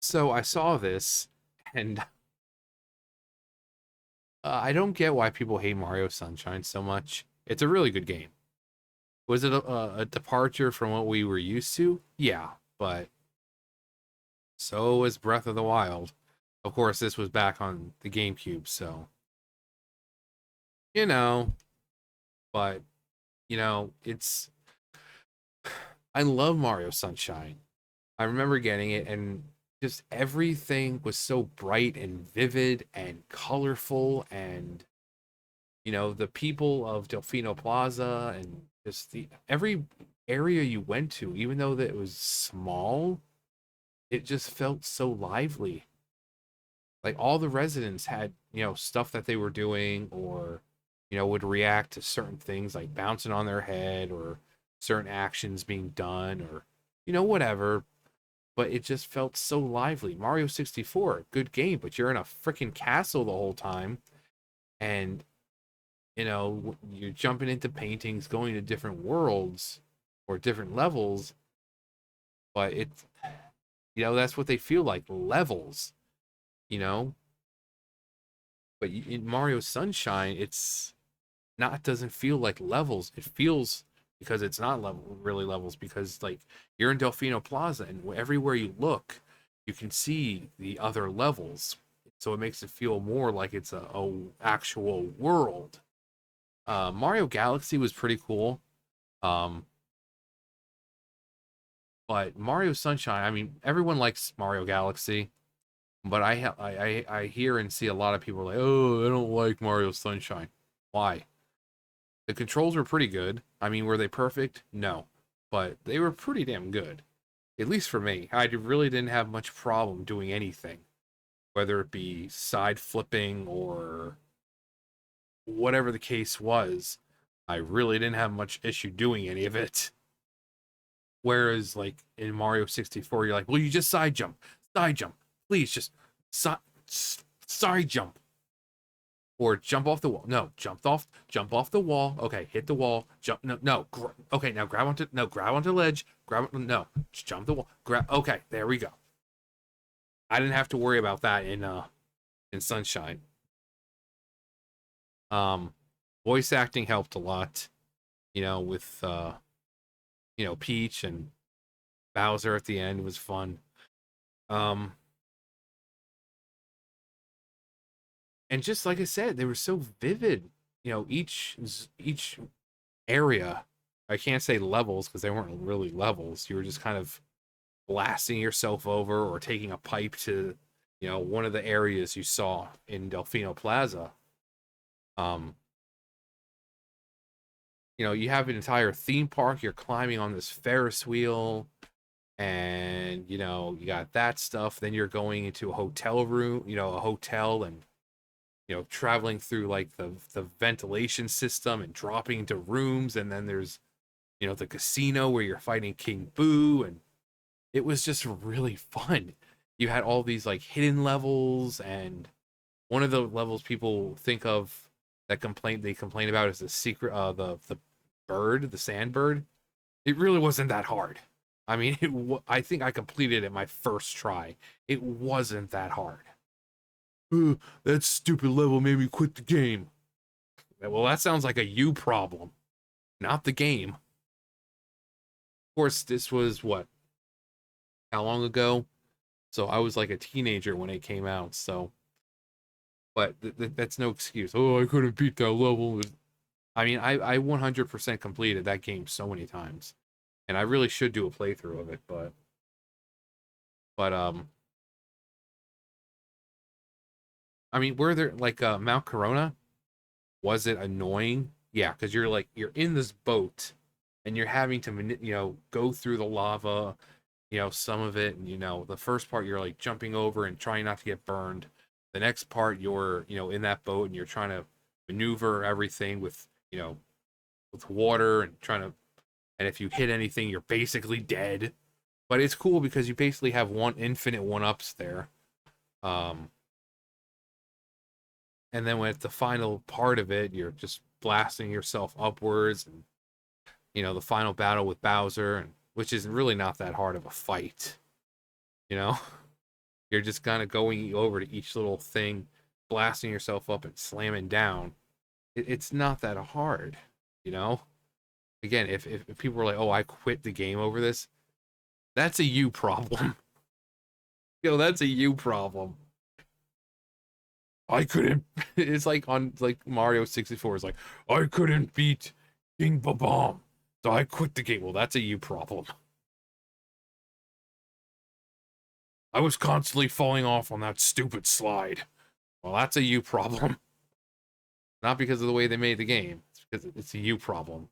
So I saw this, and I don't get why people hate Mario Sunshine so much. It's a really good game. Was it a departure from what we were used to? Yeah, but so was Breath of the Wild. Of course, this was back on the GameCube, so you know. But it's I love Mario Sunshine. I remember getting it, and just everything was so bright and vivid and colorful, and the people of Delfino Plaza and just the every area you went to, even though that it was small, it just felt so lively. Like all the residents had, stuff that they were doing, or would react to certain things like bouncing on their head, or certain actions being done, or whatever. But it just felt so lively. Mario 64, good game, but you're in a freaking castle the whole time, and you're jumping into paintings, going to different worlds or different levels, but it's, that's what they feel like, levels, you know. But in Mario Sunshine, it's not, doesn't feel like levels. It feels, because it's not really levels, because like you're in Delfino Plaza, and everywhere you look, you can see the other levels. So it makes it feel more like it's a actual world. Mario Galaxy was pretty cool. Um, but Mario Sunshine, I mean, everyone likes Mario Galaxy, but I hear and see a lot of people like, oh, I don't like Mario Sunshine. Why? The controls were pretty good. I mean, were they perfect? No, but they were pretty damn good. At least for me, I really didn't have much problem doing anything, whether it be side flipping or whatever the case was. I really didn't have much issue doing any of it. Whereas, like in Mario 64, you're like, well, you just side jump, please, just side, side jump, or jump off the wall. No, jump off the wall. Okay, hit the wall. Jump. No, no. Okay, now grab onto the ledge. No, just jump the wall. Grab. Okay, there we go. I didn't have to worry about that in Sunshine. Um, Voice acting helped a lot. With Peach and Bowser at the end was fun. Um, and just like I said, they were so vivid. Each area. I can't say levels because they weren't really levels. You were just kind of blasting yourself over or taking a pipe to, one of the areas you saw in Delfino Plaza. Um, you have an entire theme park. You're climbing on this Ferris wheel, and you got that stuff. Then you're going into a hotel room, a hotel, and traveling through like the ventilation system and dropping into rooms, and then there's the casino where you're fighting King Boo, and it was just really fun. You had all these like hidden levels, and one of the levels people think of that complain about is the secret, the bird, the sand bird. It really wasn't that hard. I mean, I think I completed it my first try. It wasn't that hard. That stupid level made me quit the game. Well, that sounds like a you problem, not the game. Of course, this was what, how long ago? So I was like a teenager when it came out. So, but that's no excuse. Oh, I couldn't beat that level. I mean, I 100% completed that game so many times, and I really should do a playthrough of it. But I mean, were there like Mount Corona? Was it annoying? Yeah, because you're in this boat, and you're having to go through the lava. Some of it, and the first part you're like jumping over and trying not to get burned. The next part you're in that boat, and you're trying to maneuver everything with water, and trying to, and if you hit anything you're basically dead. But it's cool because you basically have one infinite one ups there. um and then when it's the final part of it, you're just blasting yourself upwards, and the final battle with Bowser, and which is really not that hard of a fight, you know You're just kind of going over to each little thing, blasting yourself up and slamming down. It's not that hard, you know? Again, if people were like, oh, I quit the game over this, that's a you problem. That's a you problem. I couldn't. It's like on like Mario 64 is like, I couldn't beat King Babam, so I quit the game. Well, that's a you problem. I was constantly falling off on that stupid slide. Well, that's a you problem. Not because of the way they made the game. It's because it's a you problem.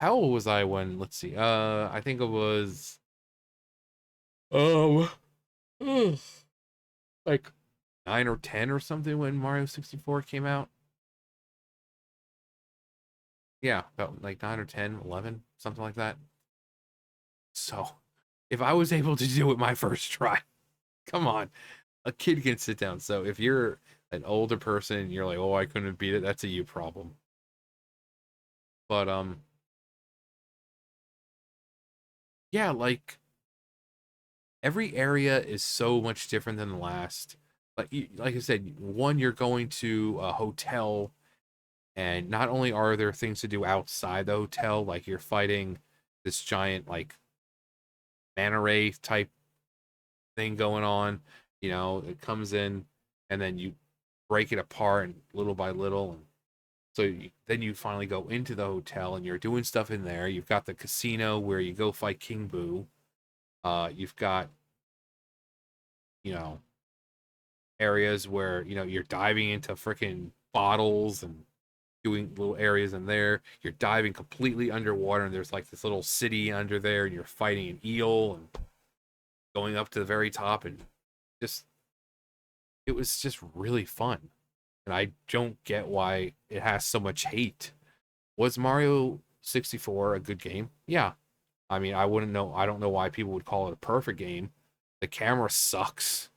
How old was I when, let's see, I think it was um like 9 or 10 or something when Mario 64 came out. Yeah, about like 9 or 10, 11, something like that. So, if I was able to do it my first try, come on, a kid can sit down. So, if you're an older person and you're like, "Oh, I couldn't beat it," that's a you problem. But yeah, like every area is so much different than the last. Like I said, one you're going to a hotel, and not only are there things to do outside the hotel, like you're fighting this giant like manta ray type thing going on. It comes in, and then you break it apart and little by little, and then you finally go into the hotel and you're doing stuff in there. You've got the casino where you go fight King Boo. You've got you know areas where you're diving into freaking bottles and doing little areas in there. You're diving completely underwater, and there's like this little city under there, and you're fighting an eel and going up to the very top, and just it was just really fun. And I don't get why it has so much hate. Was Mario 64 a good game? Yeah. I mean, I wouldn't know. I don't know why people would call it a perfect game. The camera sucks.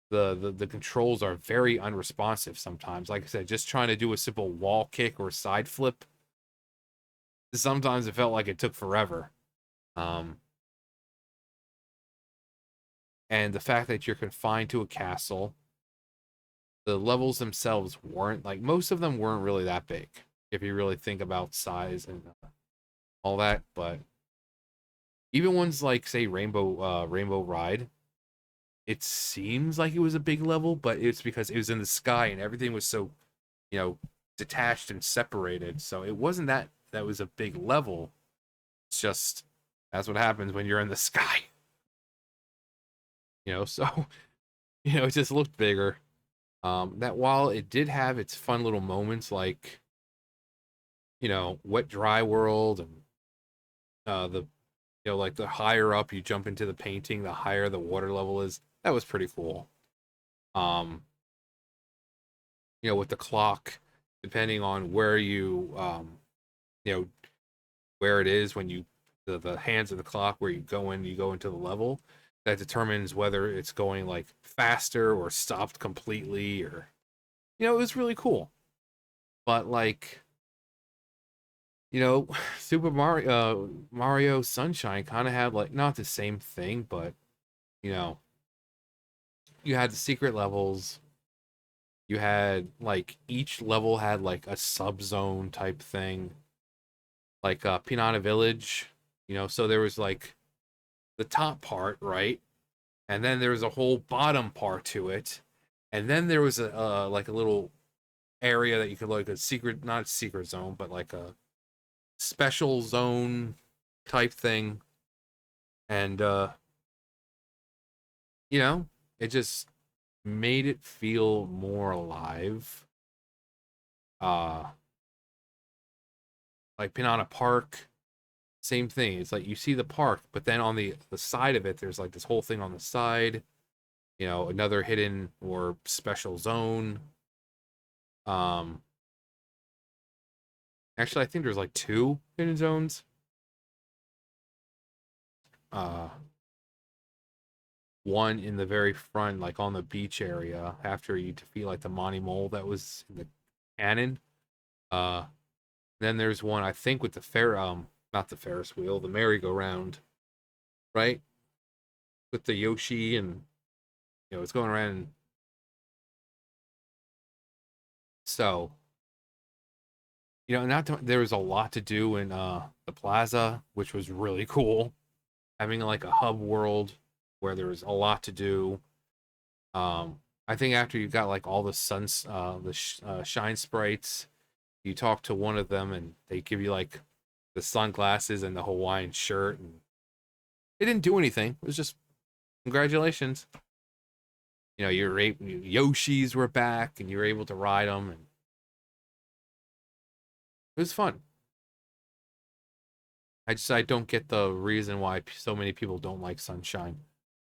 The controls are very unresponsive sometimes. Like I said, just trying to do a simple wall kick or side flip, sometimes it felt like it took forever. Um, and the fact that you're confined to a castle, the levels themselves weren't like most of them weren't really that big if you really think about size and all that. But even ones like say Rainbow Ride, it seems like it was a big level, but it's because it was in the sky and everything was so you know detached and separated. So it wasn't that was a big level. It's just that's what happens when you're in the sky. So it just looked bigger. That while it did have its fun little moments like Wet Dry World and the like the higher up you jump into the painting, the higher the water level is. That was pretty cool. Um, with the clock, depending on where you know, where it is when the hands of the clock where you go into the level, that determines whether it's going like faster or stopped completely or it was really cool. But like Mario Sunshine kind of had like not the same thing, but you know, you had the secret levels. You had like each level had like a sub zone type thing, like Pinata Village. So there was like the top part, right? And then there was a whole bottom part to it, and then there was a like a little area that you could like a secret, not a secret zone, but like a special zone type thing, and you know, it just made it feel more alive. Uh, like Pinata Park, same thing. It's like you see the park, but then on the side of it, there's like this whole thing on the side. Another hidden or special zone. Um, actually, I think there's like two hidden zones. Uh, one in the very front, like on the beach area, after you defeat like the Monty Mole that was in the cannon. Uh, then there's one I think with the not the Ferris wheel, the merry-go-round, right? with the Yoshi, and it's going around. So there was a lot to do in the plaza, which was really cool. Having like a hub world where there was a lot to do. I think after you got like all the shine sprites, you talk to one of them and they give you like the sunglasses and the Hawaiian shirt, and it didn't do anything. It was just congratulations. Yoshis were back and you were able to ride them, and it was fun. I don't get the reason why so many people don't like Sunshine.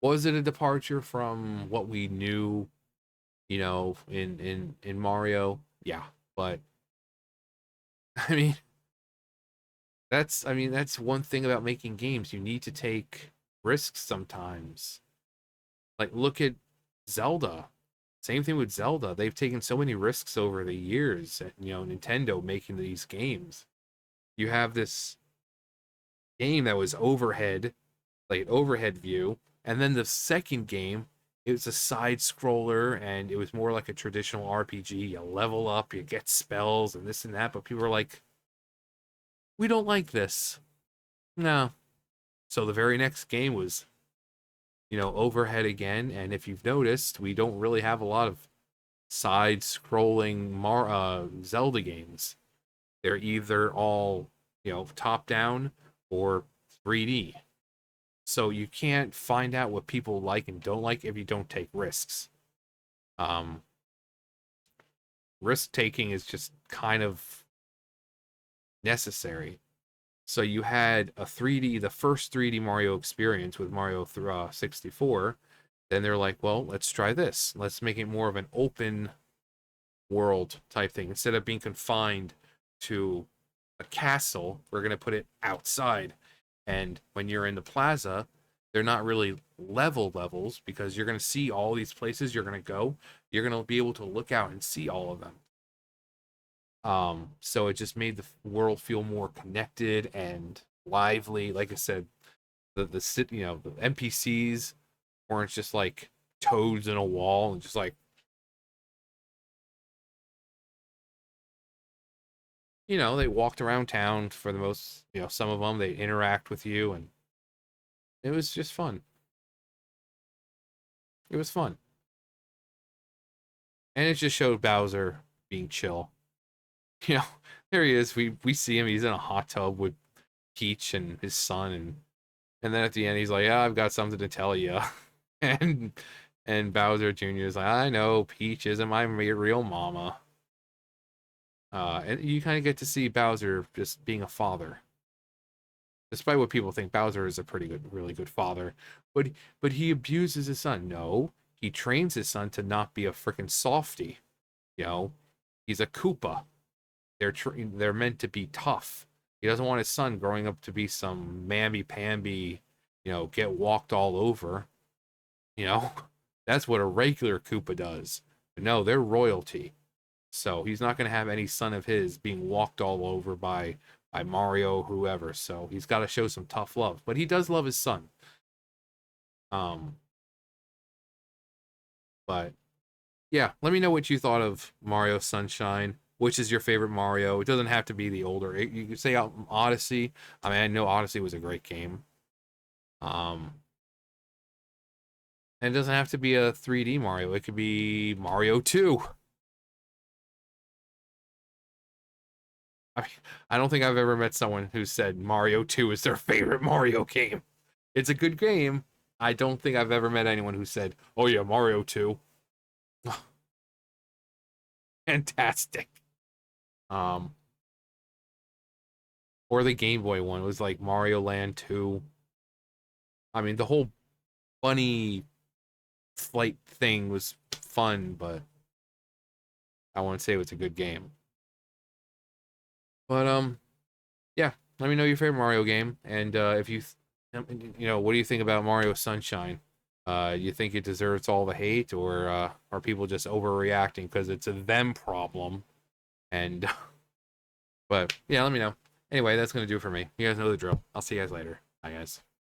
Was it a departure from what we knew, in Mario? Yeah, but I mean, that's one thing about making games. You need to take risks sometimes. Like look at Zelda. Same thing with Zelda. They've taken so many risks over the years, Nintendo making these games. You have this game that was overhead, like overhead view, and then the second game, it was a side scroller and it was more like a traditional RPG. You level up, you get spells and this and that, but people were like, we don't like this. No. So the very next game was, overhead again, and if you've noticed, we don't really have a lot of side scrolling Zelda games. They're either all, top down or 3D. So you can't find out what people like and don't like if you don't take risks. Um, Risk taking is just kind of necessary. So you had the first 3D Mario experience with Mario 64. Then they're like, well, let's try this. Let's make it more of an open world type thing. Instead of being confined to a castle, we're going to put it outside. And when you're in the plaza, they're not really levels because you're going to see all these places you're going to go. You're going to be able to look out and see all of them. So it just made the world feel more connected and lively. Like I said, the NPCs weren't just like toads in a wall and just like, they walked around town for the most, some of them, they interact with you, and it was just fun. It was fun. And it just showed Bowser being chill. You know, there he is. We see him. He's in a hot tub with Peach and his son, and then at the end he's like, "Yeah, I've got something to tell you," and Bowser Jr. is like, "I know Peach isn't my real mama." And you kind of get to see Bowser just being a father, despite what people think. Bowser is a really good father, but he abuses his son. No, he trains his son to not be a freaking softy. He's a Koopa. They're meant to be tough. He doesn't want his son growing up to be some mamby-pamby, get walked all over. You know, that's what a regular Koopa does. But no, they're royalty. So he's not going to have any son of his being walked all over by Mario or whoever. So he's got to show some tough love. But he does love his son. Um, but yeah, let me know what you thought of Mario Sunshine. Which is your favorite Mario? It doesn't have to be the older. You could say Odyssey. I mean, I know Odyssey was a great game. Um, and it doesn't have to be a 3D Mario. It could be Mario 2. I mean, I don't think I've ever met someone who said Mario 2 is their favorite Mario game. It's a good game. I don't think I've ever met anyone who said, "Oh yeah, Mario 2." Fantastic. Um, or the Game Boy one was like Mario Land 2. I mean, the whole bunny flight thing was fun, but I won't say it was a good game. But yeah, let me know your favorite Mario game, and if what do you think about Mario Sunshine? You think it deserves all the hate, or are people just overreacting because it's a them problem? And but yeah, let me know. Anyway, that's gonna do it for me. You guys know the drill. I'll see you guys later. Bye, guys.